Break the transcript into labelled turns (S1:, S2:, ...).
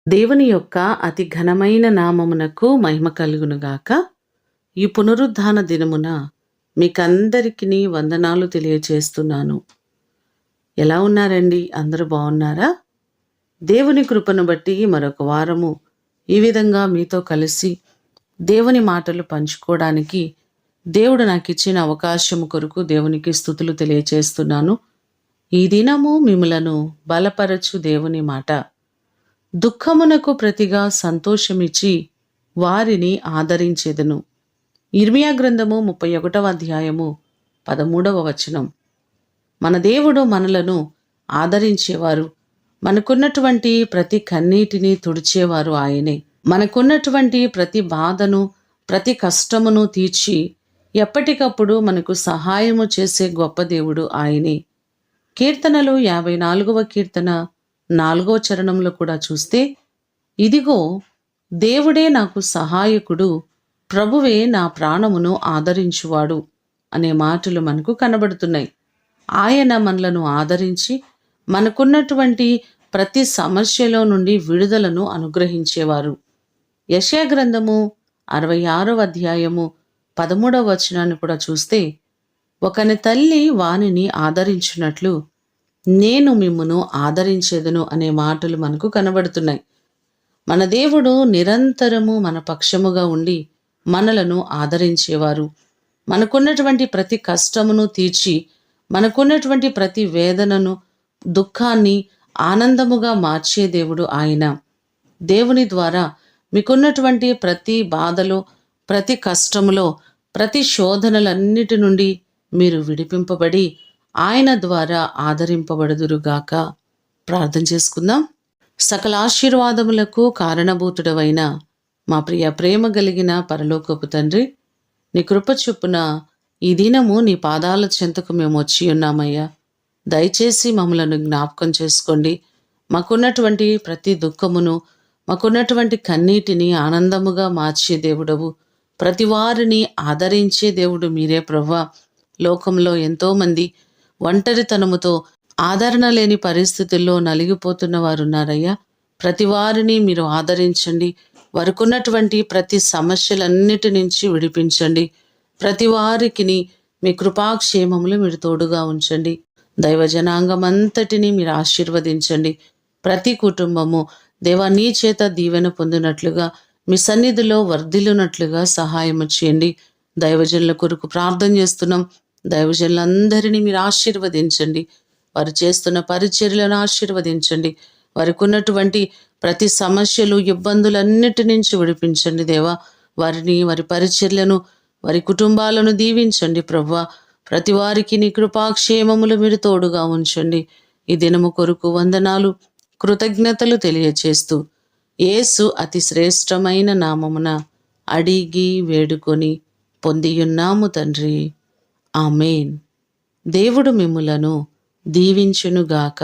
S1: దేవుని యొక్క అతి ఘనమైన నామమునకు మహిమ కలుగునుగాక. ఈ పునరుద్ధాన దినమున మీకందరికీ వందనాలు తెలియచేస్తున్నాను. ఎలా ఉన్నారండి? అందరూ బాగున్నారా? దేవుని కృపను బట్టి మరొక వారము ఈ విధంగా మీతో కలిసి దేవుని మాటలు పంచుకోవడానికి దేవుడు నాకు ఇచ్చిన అవకాశము కొరకు దేవునికి స్తుతులు తెలియచేస్తున్నాను. ఈ దినము మిమ్ములను బలపరచు దేవుని మాట. దుఃఖమునకు ప్రతిగా సంతోషమిచ్చి వారిని ఆదరించెదను. ఇర్మియా గ్రంథము 31వ అధ్యాయము 13వ వచనం. మన దేవుడు మనలను ఆదరించేవారు, మనకున్నటువంటి ప్రతి కన్నీటిని తుడిచేవారు ఆయనే. మనకున్నటువంటి ప్రతి బాధను, ప్రతి కష్టమును తీర్చి ఎప్పటికప్పుడు మనకు సహాయము చేసే గొప్ప దేవుడు ఆయనే. కీర్తనలు 54వ కీర్తన 4వ చరణంలో కూడా చూస్తే, ఇదిగో దేవుడే నాకు సహాయకుడు, ప్రభువే నా ప్రాణమును ఆదరించువాడు అనే మాటలు మనకు కనబడుతున్నాయి. ఆయన మనలను ఆదరించి మనకున్నటువంటి ప్రతి సమస్యలో నుండి విడుదలను అనుగ్రహించేవారు. యెషయా గ్రంథము 66వ అధ్యాయము 13వ వచనాన్ని కూడా చూస్తే, ఒకని తల్లి వానిని ఆదరించినట్లు నేను మిమ్మును ఆదరించేదను అనే మాటలు మనకు కనబడుతున్నాయి. మన దేవుడు నిరంతరము మన పక్షముగా ఉండి మనలను ఆదరించేవారు. మనకున్నటువంటి ప్రతి కష్టమును తీర్చి మనకున్నటువంటి ప్రతి వేదనను, దుఃఖాన్ని ఆనందముగా మార్చే దేవుడు ఆయన. దేవుని ద్వారా మీకున్నటువంటి ప్రతి బాధలో, ప్రతి కష్టములో, ప్రతి శోధనలన్నిటి నుండి మీరు విడిపింపబడి ఆయన ద్వారా ఆదరింపబడుదురుగాక. ప్రార్థన చేసుకుందాం. సకల ఆశీర్వాదములకు కారణభూతుడవైన మా ప్రియ ప్రేమ కలిగిన పరలోకపు తండ్రి, నీ కృప చొప్పున ఈ దినము నీ పాదాల చెంతకు మేము వచ్చి ఉన్నామయ్యా. దయచేసి మమ్మలను జ్ఞాపకం చేసుకోండి. మాకున్నటువంటి ప్రతి దుఃఖమును, మాకున్నటువంటి కన్నీటిని ఆనందముగా మార్చే దేవుడవు, ప్రతి వారిని ఆదరించే దేవుడు మీరే ప్రభువా. లోకంలో ఎంతోమంది ఒంటరితనముతో ఆదరణ లేని పరిస్థితుల్లో నలిగిపోతున్న వారు ఉన్నారయ్యా. ప్రతి వారిని మీరు ఆదరించండి. వారికున్నటువంటి ప్రతి సమస్యలన్నిటి నుంచి విడిపించండి. ప్రతి వారికి మీ కృపాక్షేమములు మీరు తోడుగా ఉంచండి. దైవ జనాంగం అంతటినీ మీరు ఆశీర్వదించండి. ప్రతి కుటుంబము దేవా నీ చేత దీవెన పొందినట్లుగా, మీ సన్నిధిలో వర్ధిల్లునట్లుగా సహాయం చేయండి. దైవజనుల కొరకు ప్రార్థన చేస్తున్నాం. దైవజనులందరినీ మీరు ఆశీర్వదించండి. వారు చేస్తున్న పరిచర్యలను ఆశీర్వదించండి. వారికి ఉన్నటువంటి ప్రతి సమస్యలు, ఇబ్బందులన్నిటి నుంచి విడిపించండి దేవా. వారిని, వారి పరిచర్యలను, వారి కుటుంబాలను దీవించండి ప్రభువా. ప్రతి వారికి నీ కృపాక్షేమములు మీరు తోడుగా ఉంచండి. ఈ దినము కొరకు వందనాలు, కృతజ్ఞతలు తెలియచేస్తూ యేసు అతి శ్రేష్టమైన నామమున అడిగి వేడుకొని పొందియున్నాము తండ్రి. ఆమేన్. దేవుడు మిమ్ములను దీవించునుగాక.